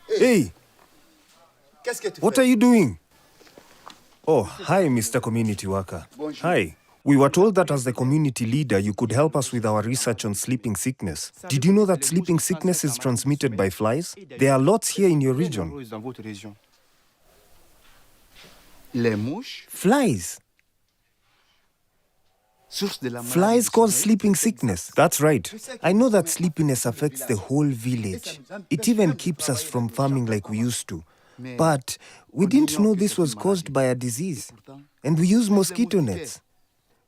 Hey, what are you doing? Oh, hi, Mr. Community Worker. Hi. We were told that as the community leader, you could help us with our research on sleeping sickness. Did you know that sleeping sickness is transmitted by flies? There are lots here in your region. Flies? Flies cause sleeping sickness. That's right. I know that sleepiness affects the whole village. It even keeps us from farming like we used to. But we didn't know this was caused by a disease. And we use mosquito nets.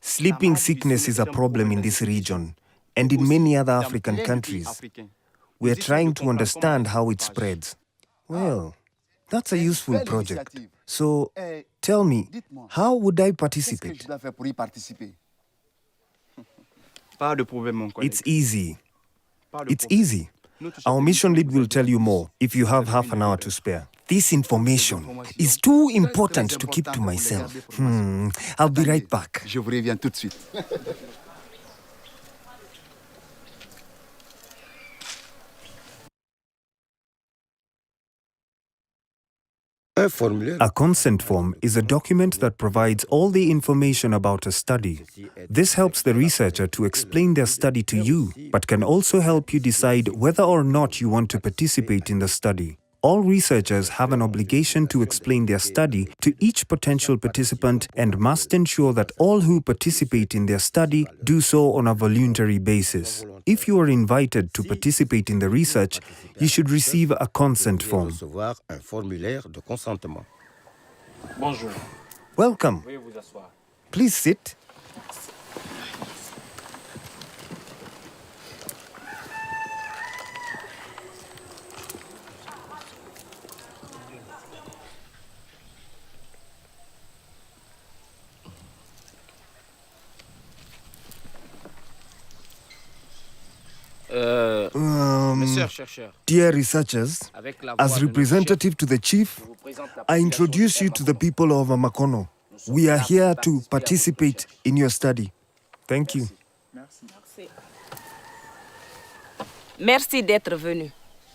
Sleeping sickness is a problem in this region and in many other African countries. We are trying to understand how it spreads. Well, that's a useful project. So, tell me, how would I participate? It's easy. It's easy. Our mission lead will tell you more if you have half an hour to spare. This information is too important to keep to myself. I'll be right back. Je vous reviens tout de suite. A consent form is a document that provides all the information about a study. This helps the researcher to explain their study to you, but can also help you decide whether or not you want to participate in the study. All researchers have an obligation to explain their study to each potential participant and must ensure that all who participate in their study do so on a voluntary basis. If you are invited to participate in the research, you should receive a consent form. Bonjour. Welcome. Please sit. Dear researchers, as representative to the chief, I introduce you to the people of Amakono. We are here to participate in your study. Thank you. Merci d'être venu.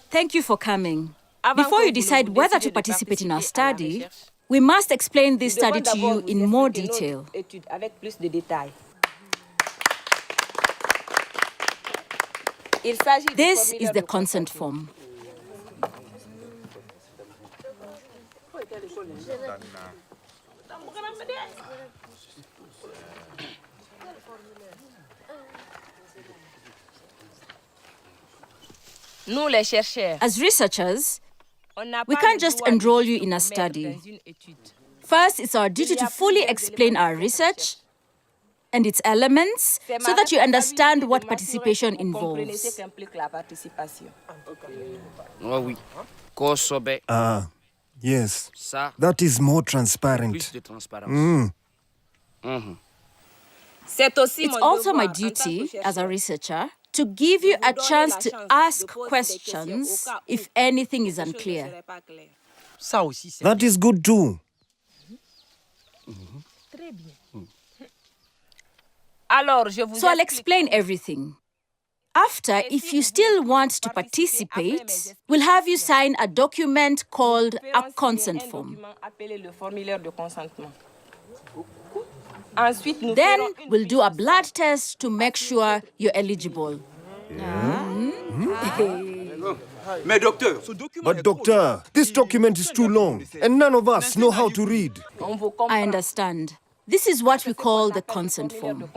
Thank you for coming. Before you decide whether to participate in our study, we must explain this study to you in more detail. This is the consent form. As researchers, we can't just enroll you in a study. First, it's our duty to fully explain our research and its elements so that you understand what participation involves. Yes, that is more transparent. It's also my duty as a researcher to give you a chance to ask questions if anything is unclear. That is good too. So I'll explain everything. After, if you still want to participate, we'll have you sign a document called a consent form. Then we'll do a blood test to make sure you're eligible. But doctor, this document is too long and none of us know how to read. I understand. This is what we call the consent form.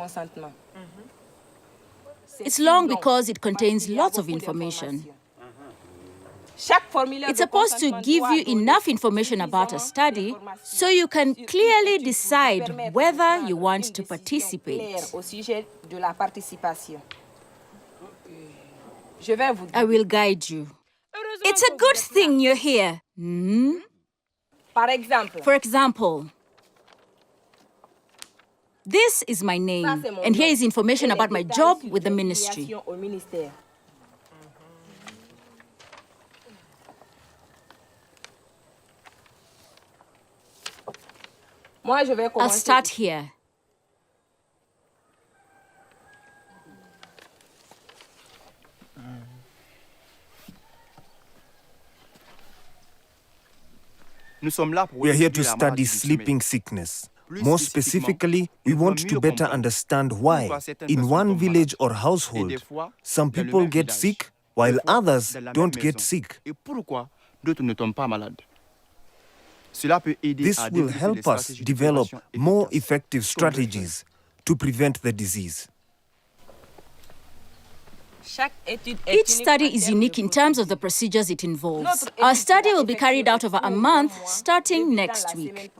It's long because it contains lots of information. It's supposed to give you enough information about a study so you can clearly decide whether you want to participate. I will guide you. It's a good thing you're here. For example, this is my name, and here is information about my job with the ministry. I'll start here. We are here to study sleeping sickness. More specifically, we want to better understand why, in one village or household, some people get sick while others don't get sick. This will help us develop more effective strategies to prevent the disease. Each study is unique in terms of the procedures it involves. Our study will be carried out over a month, starting next week.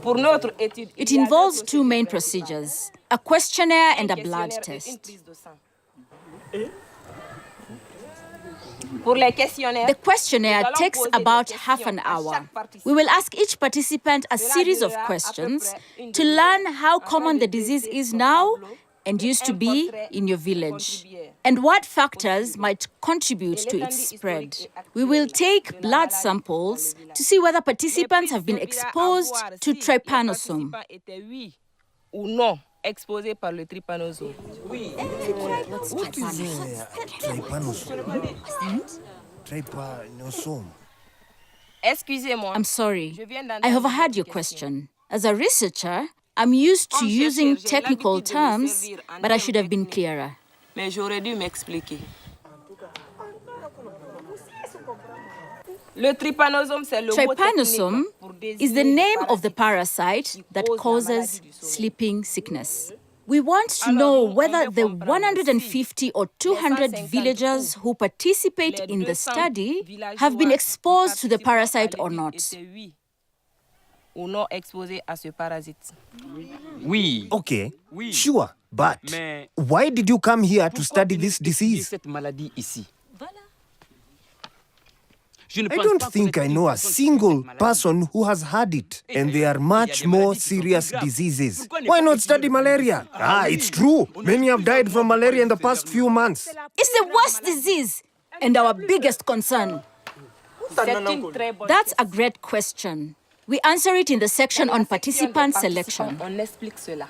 It involves two main procedures, a questionnaire and a blood test. The questionnaire takes about half an hour. We will ask each participant a series of questions to learn how common the disease is now and used to be in your village, and what factors might contribute to its spread. We will take blood samples to see whether participants have been exposed to trypanosome. Exposé par le trypanosome. Trypanosome. Excusez-moi. I'm sorry, I overheard your question. As a researcher, I'm used to using technical terms, but I should have been clearer. Mais j'aurais dû m'expliquer. Le trypanosome, c'est le mot Trypanosome technique pour désigner is the name of the parasite parasite that causes maladie du sommeil. sleeping sickness. We want to know whether the 150 or 200 villagers who participate in the study have been exposed to the parasite or not. Ou non exposés à ce parasite. Oui. Okay, Oui. sure, but Mais why did you come here to pourquoi study venir this étudier disease? cette maladie ici? Je ne I pense don't pas think I connaître know une a personne qui single a cette maladie. person who has had it, and there are much more serious diseases. Pourquoi ne Why pas not étudier study le malaria? virus? Ah, it's true. Many have died from malaria in the past few months. It's the worst disease and our biggest concern. C'est une très bonne That's a great question. We answer it in the section on participant selection. On explique cela.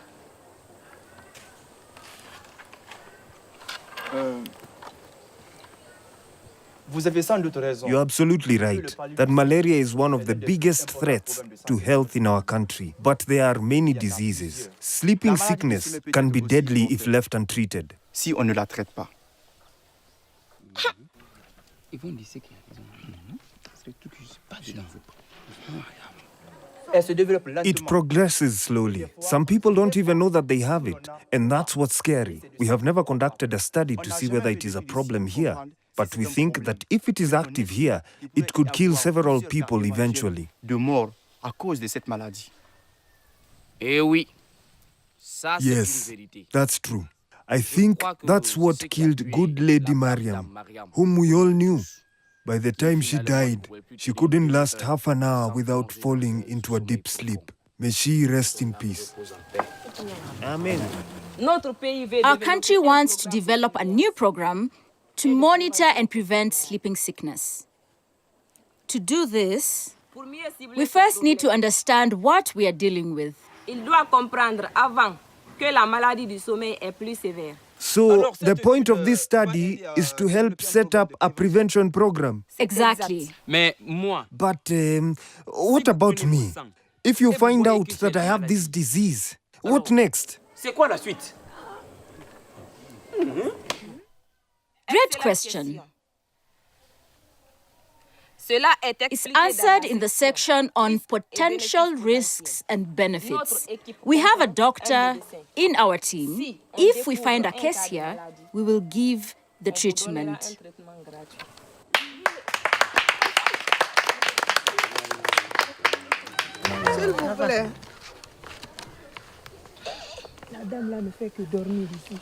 You're absolutely right that malaria is one of the biggest threats to health in our country. But there are many diseases. Sleeping sickness can be deadly if left untreated. Si on ne la traite pas. Ils vont dire qu'il y a raison. Parce que tout que je suis pas dedans. It progresses slowly. Some people don't even know that they have it, and that's what's scary. We have never conducted a study to see whether it is a problem here, but we think that if it is active here, it could kill several people eventually. De mort à cause de cette maladie. Eh oui. Ça, c'est une Yes, vérité. that's true. I think that's what killed good Lady Mariam, whom we all knew. By the time she died, she couldn't last half an hour without falling into a deep sleep. May she rest in peace. Amen. Notre pays veut Our développer country un wants to programme develop a new program to monitor and prevent sleeping sickness. To do this, pour mieux cibler we ce first need to problème. understand what we are dealing with. Il doit comprendre avant que la maladie du sommeil est plus sévère. So, the point of this study is to help set up a prevention program. Exactly. Mais moi, But what about me? If you find out that I have this disease, what next? c'est quoi la suite? Great question. Cela est It's expliqué dans answered la in the section on potential risks and benefits. Notre équipe We have a comprend doctor un médecin. in our team. Si on If we découvre find a un case cas de here, maladie, we will give the on vous donnera un treatment. traitement gratuit. S'il vous plaît. La dame là ne fait que dormir ici.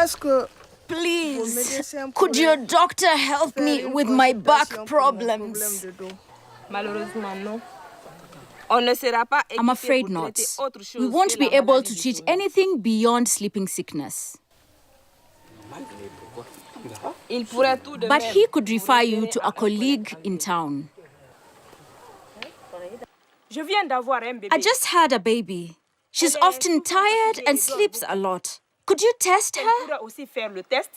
Est-ce que Please, could your doctor help me with my back problems? Malheureusement, non. On ne sera pas I'm équipé afraid pour not. traiter autre chose We won't que be la able maladie to du treat sommeil. anything beyond sleeping sickness. Il pourrait tout de But même he could refer vous you référer to à a un colleague collègue in town. Je viens d'avoir un bébé. I just had a baby. She's often tired and sleeps a lot. Could you test Elle her? pourra aussi faire le test.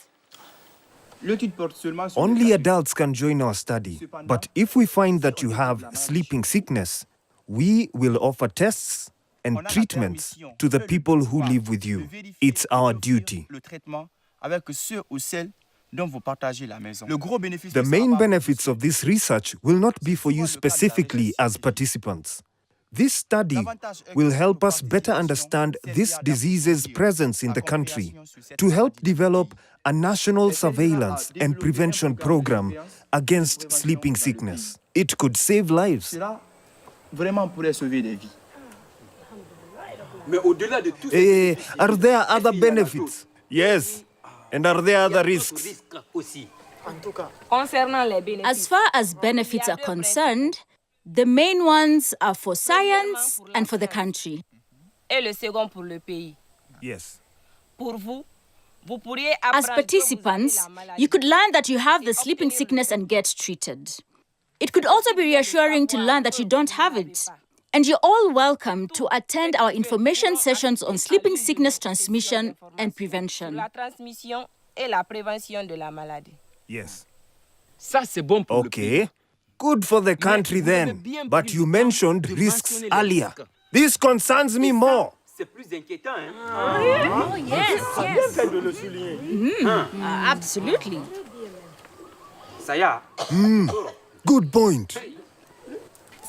L'étude porte seulement sur Only les adults can join our study. But if we find that you have sleeping sickness, we will offer tests and treatments to the people who live with you. It's our duty. le traitement avec ceux ou celles dont vous partagez la maison. Le gros bénéfice The de ça main va benefits of this research will not be for you specifically as participants. This study will help us better understand this disease's presence in the country, to help develop a national surveillance and prevention program against sleeping sickness. It could save lives. Cela vraiment pourrait sauver des vies. Mais au-delà de tout Are there other benefits? Yes. And are there other risks? risques aussi. Concernant les bénéfices, As far as benefits are concerned, the main ones are for science and for the country. et le second pour le pays. Yes. Pour vous, vous pourriez As apprendre que vous avez participants, la maladie. you could learn that you have the sleeping sickness and get treated. It could also be reassuring to learn that you don't have it. And you're all welcome to attend our information sessions on sleeping sickness transmission and prevention. La transmission et la prévention de la maladie. Yes. Ça, c'est bon pour le pays. Okay. Good for the country then. But you mentioned risks earlier. This concerns me more. C'est plus inquiétant, hein? Oh, yes, absolutely. Ça y a. Good point.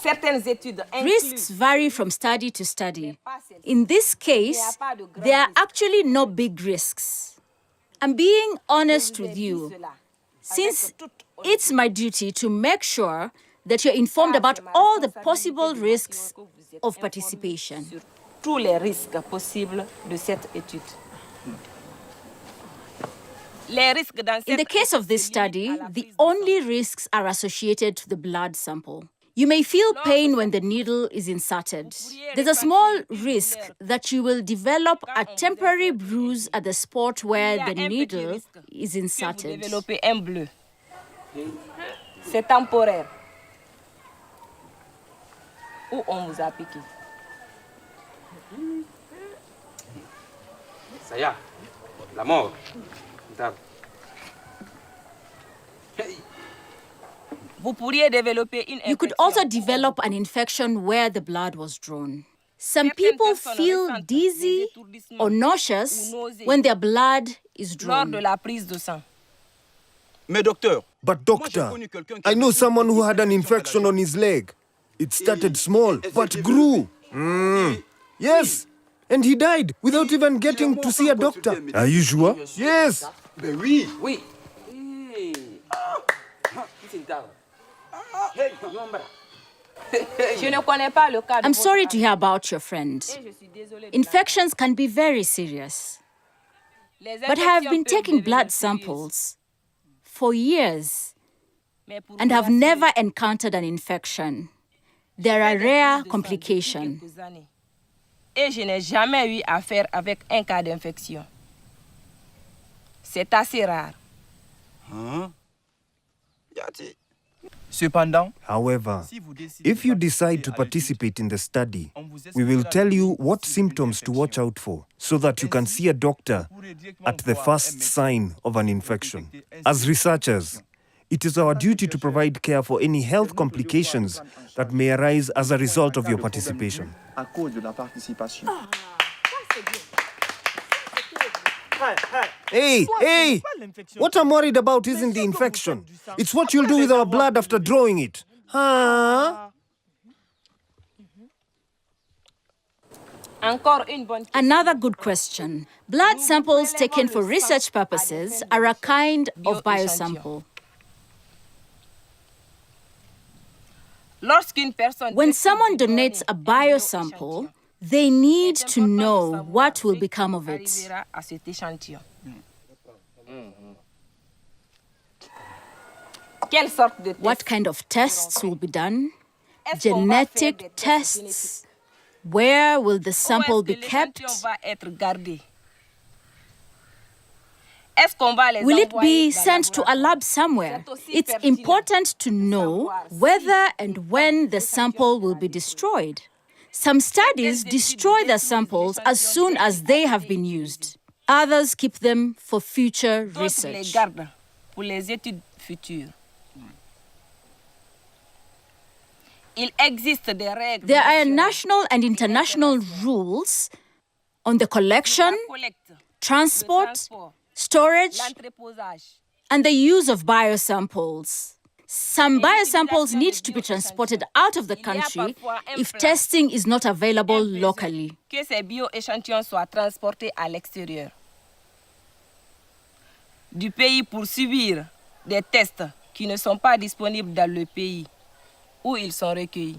Certaines études Risks incluent vary from study to study. In this case, there are actually no big risks. I'm being honest with you, since it's my duty to make sure that you're informed about all the possible risks of participation. sur tous les risques possibles de cette étude. Les risques dans In the cette case of this study, the only risks are associated to the blood sample. You may feel pain when the needle is inserted. There's a small risk that you will develop a temporary bruise at the spot where the needle is que vous inserted. développez un bleu. C'est temporaire. Où on vous a piqué. Ça y a. La mort. D'accord. Hey. Vous pourriez développer une You could infection. also develop an infection where the blood was drawn. Some people feel dizzy or nauseous when their blood is lors de drawn. la prise de sang. Mais docteur, But doctor, I know someone who had an infection on his leg. It started small, but grew. Yes, and he died without even getting to see a doctor. Are you sure? Yes. Ben oui. Oui. Hey. C'est une table. Hey, non, ben. Je ne connais pas le cas de I'm votre sorry to ami. hear about your friend. Et je suis désolée de Infections can be very serious. Les But I have infections been peuvent taking devenir blood sérieuses. samples for years Mais pour and have vous rassurer, never encountered an infection. There are j'ai des rare prises de sang depuis complications. quelques années. Et je n'ai jamais eu affaire avec un cas d'infection. C'est assez rare. cependant, However, si vous décidez if you de decide to participer participate in the study, on vous we will expliquera tell you les what signes symptoms to watch d'infection. out for so that you can see a doctor Vous pourrez directement at the voir un first médecin sign of an pour infection. détecter un As signe researchers, it is our duty to provide care for any health complications that may arise as a result of your participation. à cause de la participation. Hey! What I'm worried about isn't the infection. It's what you'll do with our blood after drawing it. Huh? Encore une bonne question. Another good question. Blood samples taken for research purposes are a kind of biosample. Lorsqu'une personne When décide someone de donner donates a un biosample, bioéchantillon, they need c'est to important de know savoir what will ce become qui of it. arrivera à cet échantillon. Quelle sorte de What test kind of tests will be done? Est-ce qu'on va faire des Genetic tests tests? Where will the Où sample est-ce be que l'échantillon kept? va être gardé? Est-ce qu'on va les Will it envoyer be dans sent to a laboratoire? lab somewhere? C'est aussi It's pertinent important to know whether and when the sample will be destroyed. Some studies destroy their samples as soon as they have been used. Others keep them for future D'autres les research. gardent pour pour les études futures. Il existe des règles. There are national and international rules on the collection, transport, storage, and the use of biosamples. Some biosamples need to be transported out of the country if testing is not available locally. Que ces bioéchantillons soient transportés à l'extérieur du pays pour subir des tests qui ne sont pas disponibles dans le pays où ils sont recueillis.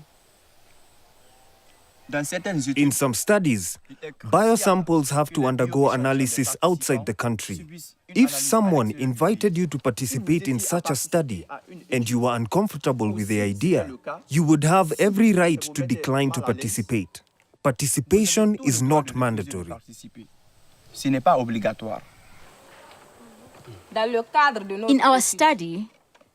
In some studies, biosamples have to undergo analysis outside the country. If someone invited you to participate in such a study and you were uncomfortable with the idea, you would have every right to decline to participate. Participation is not mandatory. Ce n'est pas obligatoire. In our study,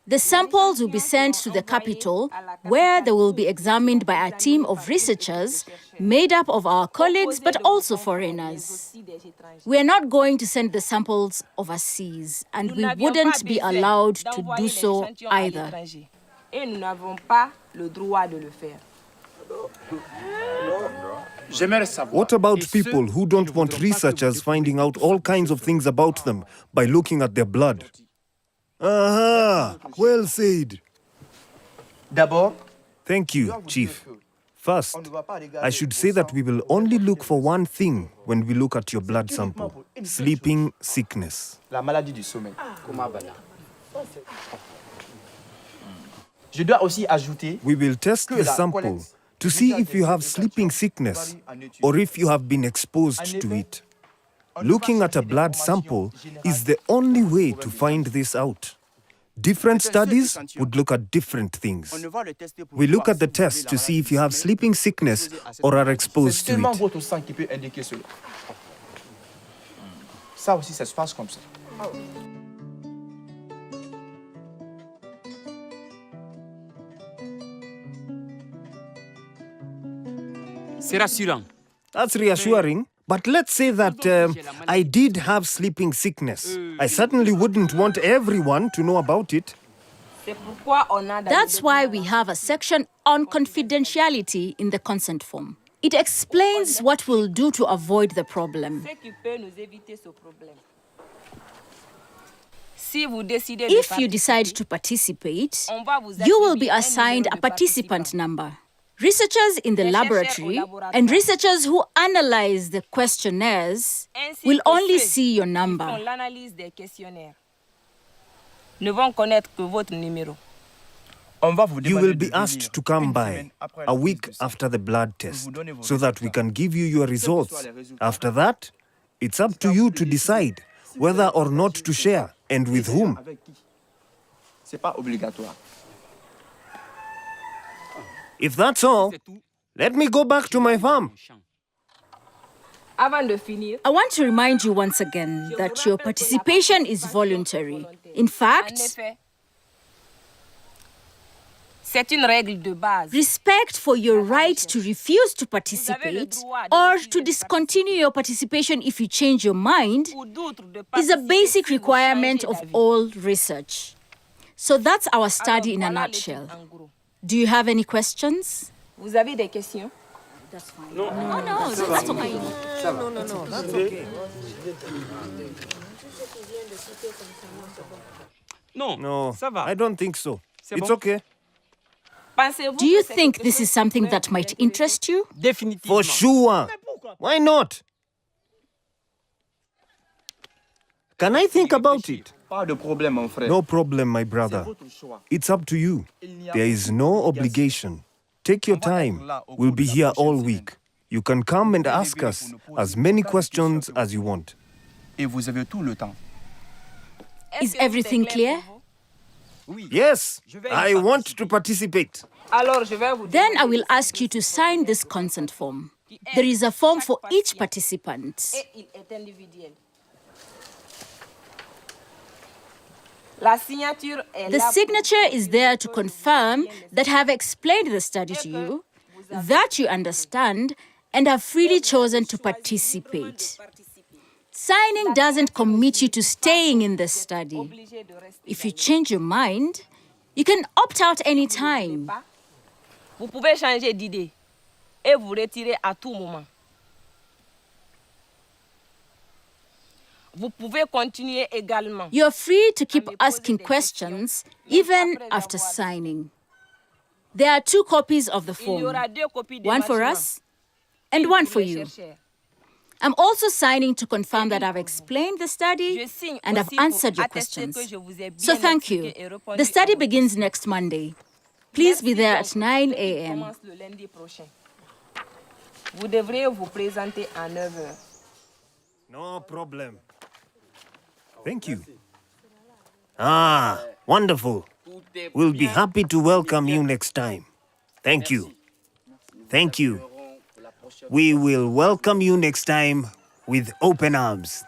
the samples will be sent to the capital, where they will be examined by a team of researchers made up of our colleagues but also foreigners. We are not going to send the samples overseas, and we wouldn't be allowed to do so either. Et nous n'avons pas le droit de le faire. What about people who don't want researchers finding out all kinds of things about them by looking at their blood? Aha! Well said. D'abord, Thank you, Chief. First, I should say that we will only look for one thing when we look at your blood sample: sleeping sickness. la maladie du sommeil. Je dois aussi ajouter We will test the sample to see if you have sleeping sickness or if you have been exposed to it. Looking at a blood sample is the only way to find this out. Different studies would look at different things. We look at the test to see if you have sleeping sickness or are exposed c'est to seulement it. votre sang qui peut indiquer cela. Ça aussi, ça se passe comme ça. C'est rassurant. That's reassuring. But let's say that I did have sleeping sickness. I certainly wouldn't want everyone to know about it. C'est pourquoi on a That's why we have a section on confidentiality in the consent form. It explains what we'll do to avoid the problem. ce qui peut nous éviter ce problème. Si vous décidez If de you decide to participate, on va vous you will attribuer be un assigned numéro a de participant participant. number. Researchers in the laboratory and researchers who analyze the questionnaires Ainsi will que only ceux see your qui number. font l'analyse des questionnaires ne vont connaître que votre numéro. On va vous You demander will de be asked venir to come une by semaine après a la week prise de sang. after the blood test vous donnez vos so that we résultats. can give you your Quels que soient results. les résultats. After that, it's up to you to decide whether or not to share and with whom. Avec qui? C'est pas obligatoire. If that's all, C'est tout. let me go back to my farm. Avant de finir, I want to remind you once again that your participation is voluntary. In en fact, effet, c'est une règle de base. respect for your right to refuse to participate or to discontinue your participation if you change your mind Pour d'autres de is a participer basic si vous requirement changez of d'avis. all research. So that's our study in a Alors, voilà nutshell. l'étude en gros. Do you have any questions? Vous avez des questions? No, that's okay. Non, No, ça va. I don't think so. C'est It's bon. okay. Pensez-vous Do you que c'est think quelque this chose is something qui that pourrait might vous intéresser? interest you? Définitivement. For sure. Why not? Can I think about it? Pas de problème, mon frère. No problem, my C'est brother. votre choix. It's up to you. There is no obligation. Take your time. We'll be here all week. You can come and ask us as many questions as you want. Et vous avez tout le temps. Est-ce Is que c'est everything clear? pour vous? Oui. Yes, Je vais y I want participer. to participate. Alors, je vais vous Then I demander will ask you to sign this consent form. There is a form for each participant. et il est individuel. La signature est The là pour signature is there to confirm that I have explained the study to you, that you understand, and have freely chosen to participate. Signing doesn't commit you to staying in the study. If you change your mind, you can opt out anytime. Vous pouvez changer d'idée et vous retirer à tout moment. Vous pouvez continuer également. You're free to keep asking questions even after signing. There are 2 copies of the Il y form, aura 2 copies de one for document. us and one Pour for les you. chercheurs. I'm also signing to confirm that I've explained the study Je signe and I've aussi pour answered your attester questions. que je vous ai bien So thank you. expliqué et répondu The study à vos begins next Monday. Please be Merci there donc. at 9 L'étude a.m. commence le lundi prochain. Vous devrez vous présenter à 9 heures. No problem. Thank you. Ah, wonderful. We'll be happy to welcome you next time. Thank you. Thank you. We will welcome you next time with open arms.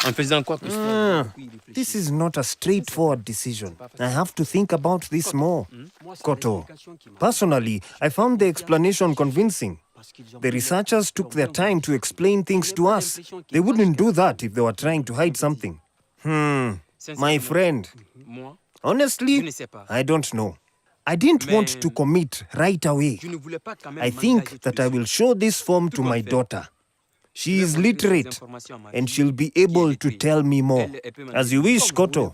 En faisant quoi que ce soit. This is not a straightforward decision. I have to think about this more. Koto, personally, I found the explanation convincing. The researchers took their time to explain things to us. They wouldn't do that if they were trying to hide something. My friend, Moi, honestly, I don't know. I didn't want to commit right away. je ne voulais pas quand même I think that I will show this form to my daughter. She is literate and she'll be able to tell me more. As you wish, Koto.